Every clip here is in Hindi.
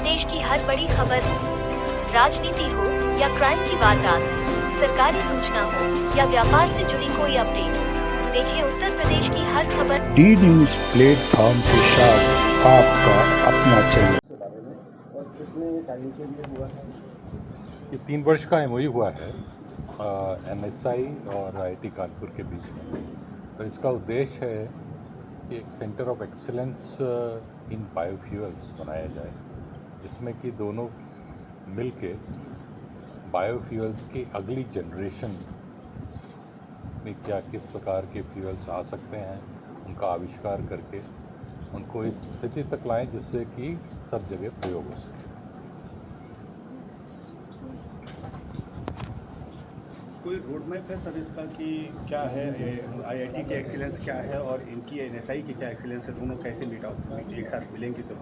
प्रदेश की हर बड़ी खबर, राजनीति हो या क्राइम की वारदात, सरकारी सूचना हो या व्यापार से जुड़ी कोई अपडेट, देखिए उत्तर प्रदेश की हर खबर डी न्यूज प्लेटफॉर्म के साथ आपका अपना चैनल। ये 3 वर्ष का एमओयू हुआ है एनएसआई और आईआईटी कानपुर के बीच में। तो इसका उद्देश्य है कि एक centre of excellence in biofuels बनाया जाए, जिसमें कि दोनों मिलके बायोफ्यूल्स की अगली जनरेशन में क्या किस प्रकार के फ्यूल्स आ सकते हैं, उनका आविष्कार करके उनको इस स्थिति तक लाएं जिससे कि सब जगह प्रयोग हो सके। कोई रोड मैप है सर इसका कि क्या है, आईआईटी की एक्सीलेंस क्या है और इनकी एनएसआई की क्या एक्सीलेंस है, दोनों कैसे मीट आउट एक साथ मिलेंगे तो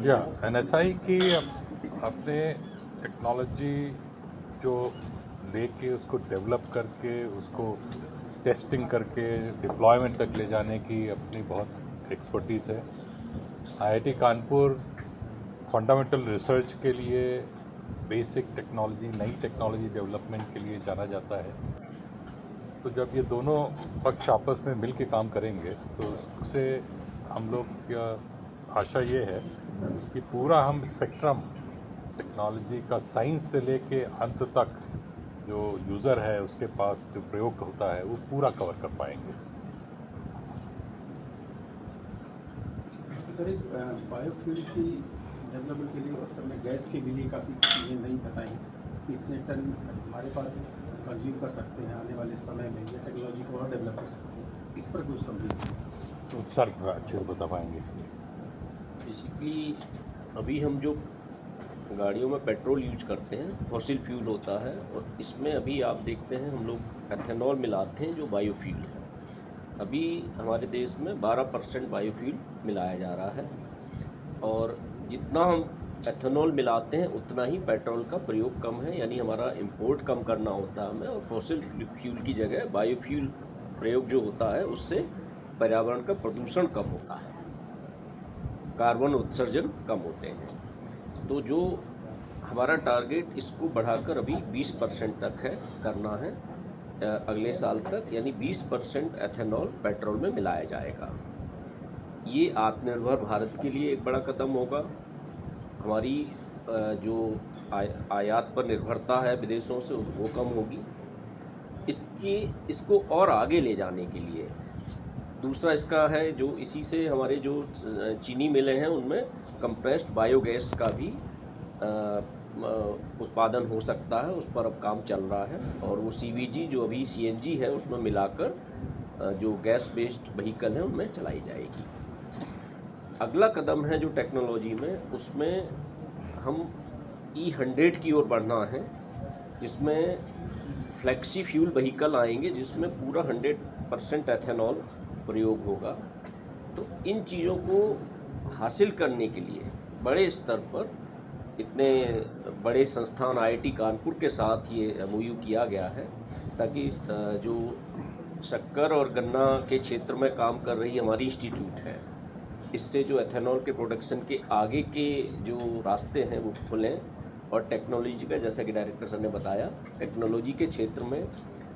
या एनएसआई की अपने टेक्नोलॉजी जो लेके उसको डेवलप करके उसको टेस्टिंग करके डिप्लॉयमेंट तक ले जाने की अपनी बहुत एक्सपर्टीज़ है। आईआईटी कानपुर फंडामेंटल रिसर्च के लिए, बेसिक टेक्नोलॉजी, नई टेक्नोलॉजी डेवलपमेंट के लिए जाना जाता है। तो जब ये दोनों पक्ष आपस में मिल के काम करेंगे तो उससे हम लोग का आशा ये है कि पूरा हम स्पेक्ट्रम टेक्नोलॉजी का साइंस से लेके अंत तक जो यूज़र है उसके पास जो प्रयोग होता है वो पूरा कवर कर पाएंगे। सर, एक बायोफ्यूल की डेवलपमेंट के लिए उस समय गैस के लिए काफ़ी चीज़ें नहीं बताई कि इतने टन हमारे पास कंज्यूम कर सकते हैं आने वाले समय में, ये टेक्नोलॉजी को और डेवलप कर सकते हैं, इस पर कुछ समझिए। तो सर अच्छे से बता पाएंगे। बेसिकली अभी हम जो गाड़ियों में पेट्रोल यूज करते हैं फॉसिल फ्यूल होता है, और इसमें अभी आप देखते हैं हम लोग एथेनॉल मिलाते हैं जो बायोफ्यूल है। अभी हमारे देश में 12% बायोफ्यूल मिलाया जा रहा है, और जितना हम एथेनॉल मिलाते हैं उतना ही पेट्रोल का प्रयोग कम है, यानी हमारा इंपोर्ट कम करना होता है हमें, और फॉसिल फ्यूल की जगह बायोफ्यूल प्रयोग जो होता है उससे पर्यावरण का प्रदूषण कम होता है, कार्बन उत्सर्जन कम होते हैं। तो जो हमारा टारगेट इसको बढ़ाकर अभी 20% तक है करना है अगले साल तक, यानी 20% एथेनॉल पेट्रोल में मिलाया जाएगा। ये आत्मनिर्भर भारत के लिए एक बड़ा कदम होगा। हमारी जो आयात पर निर्भरता है विदेशों से वो कम होगी। इसको और आगे ले जाने के लिए दूसरा इसका है जो इसी से हमारे जो चीनी मिलें हैं उनमें कंप्रेस्ड बायोगैस का भी उत्पादन हो सकता है, उस पर अब काम चल रहा है, और वो सीवीजी जो अभी सीएनजी है उसमें मिलाकर जो गैस बेस्ड व्हीकल है उनमें चलाई जाएगी। अगला कदम है जो टेक्नोलॉजी में, उसमें हम E100 की ओर बढ़ना है, जिसमें फ्लेक्सी फ्यूल व्हीकल आएंगे जिसमें पूरा 100% एथेनॉल प्रयोग होगा। तो इन चीज़ों को हासिल करने के लिए बड़े स्तर पर इतने बड़े संस्थान आईआईटी कानपुर के साथ ये एमओयू किया गया है, ताकि जो शक्कर और गन्ना के क्षेत्र में काम कर रही हमारी इंस्टीट्यूट है, इससे जो एथेनॉल के प्रोडक्शन के आगे के जो रास्ते हैं वो खुलें, और टेक्नोलॉजी का, जैसा कि डायरेक्टर सर ने बताया, टेक्नोलॉजी के क्षेत्र में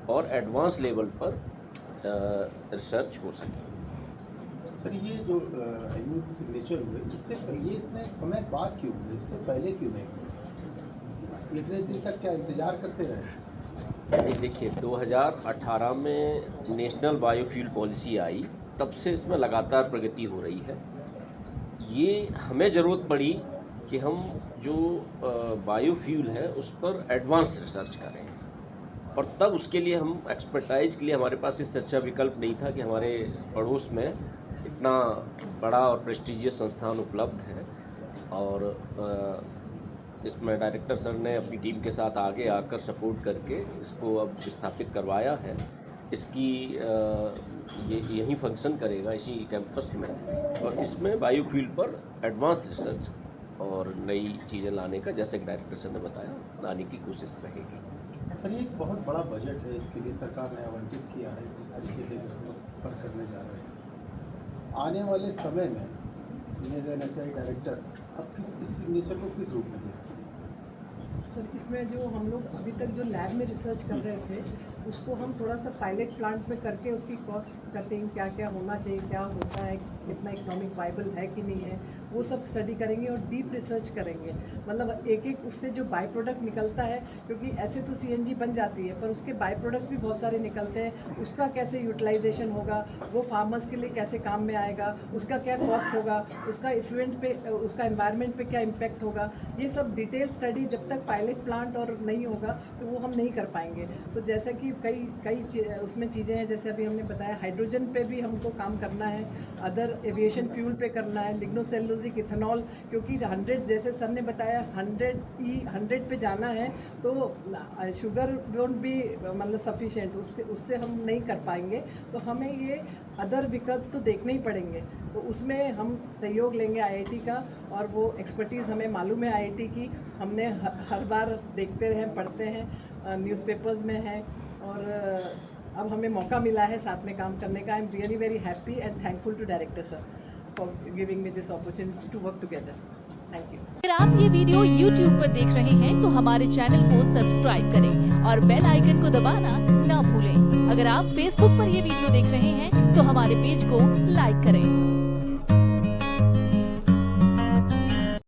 और एडवांस लेवल पर रिसर्च हो सके। सर, ये जो एमओयू की सिग्नेचर हुए, इससे पहले इतने समय बाद क्यों हुए, इससे पहले क्यों नहीं हुए? इतने दिन तक क्या इंतजार करते रहे? देखिए 2018 में नेशनल बायोफ्यूल पॉलिसी आई, तब से इसमें लगातार प्रगति हो रही है। ये हमें ज़रूरत पड़ी कि हम जो बायोफ्यूल है उस पर एडवांस रिसर्च करें, और तब उसके लिए हम एक्सपर्टाइज के लिए हमारे पास इससे अच्छा विकल्प नहीं था कि हमारे पड़ोस में इतना बड़ा और प्रेस्टिजियस संस्थान उपलब्ध है। और इसमें डायरेक्टर सर ने अपनी टीम के साथ आगे आकर सपोर्ट करके इसको अब स्थापित करवाया है। इसकी ये यहीं फंक्शन करेगा इसी कैंपस में, और इसमें बायोफ्यूल पर एडवांस रिसर्च और नई चीज़ें लाने का, जैसे कि डायरेक्टर सर ने बताया, लाने की कोशिश रहेगी। सर, ये एक बहुत बड़ा बजट है, इसके लिए सरकार ने आवंटित किया है, जिस तरीके से पर करने जा रहे हैं। आने वाले समय में एज एन एसआई डायरेक्टर अब इस सिग्नेचर को किस रूप में दें? सर इसमें जो हम लोग अभी तक जो लैब में रिसर्च कर रहे थे उसको हम थोड़ा सा पायलट प्लांट में करके उसकी कॉस्ट कटिंग क्या क्या होना चाहिए, क्या होता है, कितना इकोनॉमिक वाइबल है कि नहीं है, वो सब स्टडी करेंगे और डीप रिसर्च करेंगे। मतलब एक एक उससे जो बाई प्रोडक्ट निकलता है, क्योंकि ऐसे तो सीएनजी बन जाती है पर उसके बाई प्रोडक्ट्स भी बहुत सारे निकलते हैं, उसका कैसे यूटिलाइजेशन होगा, वो फार्मर्स के लिए कैसे काम में आएगा, उसका क्या कॉस्ट होगा, उसका इफ्लुएंट पे, उसका एनवायरनमेंट पे क्या इम्पैक्ट होगा, ये सब डिटेल स्टडी जब तक पायलट प्लांट और नहीं होगा तो वो हम नहीं कर पाएंगे। तो जैसे कि कई उसमें चीज़ें हैं, जैसे अभी हमने बताया हाइड्रोजन पे भी हमको काम करना है, अदर एविएशन फ्यूल पे करना है, लिग्नोसेलुलोजिक इथेनॉल, क्योंकि 100 जैसे सर ने बताया 100 पे जाना है तो शुगर वोंट बी मतलब सफिशिएंट, उससे हम नहीं कर पाएंगे। तो हमें ये अदर विकल्प तो देखने ही पड़ेंगे, तो उसमें हम सहयोग लेंगे आईआईटी का, और वो एक्सपर्टीज़ हमें मालूम है आईआईटी की, हमने हर बार देखते हैं, पढ़ते हैं, न्यूज़पेपर्स में है, और अब हमें मौका मिला है साथ में काम करने का। I am really very happy and thankful to director sir for giving me this opportunity to work together. Thank you. अगर आप ये वीडियो YouTube पर देख रहे हैं तो हमारे चैनल को सब्सक्राइब करें और बेल आइकन को दबाना ना भूलें। अगर आप Facebook पर ये वीडियो देख रहे हैं तो हमारे पेज को लाइक करें।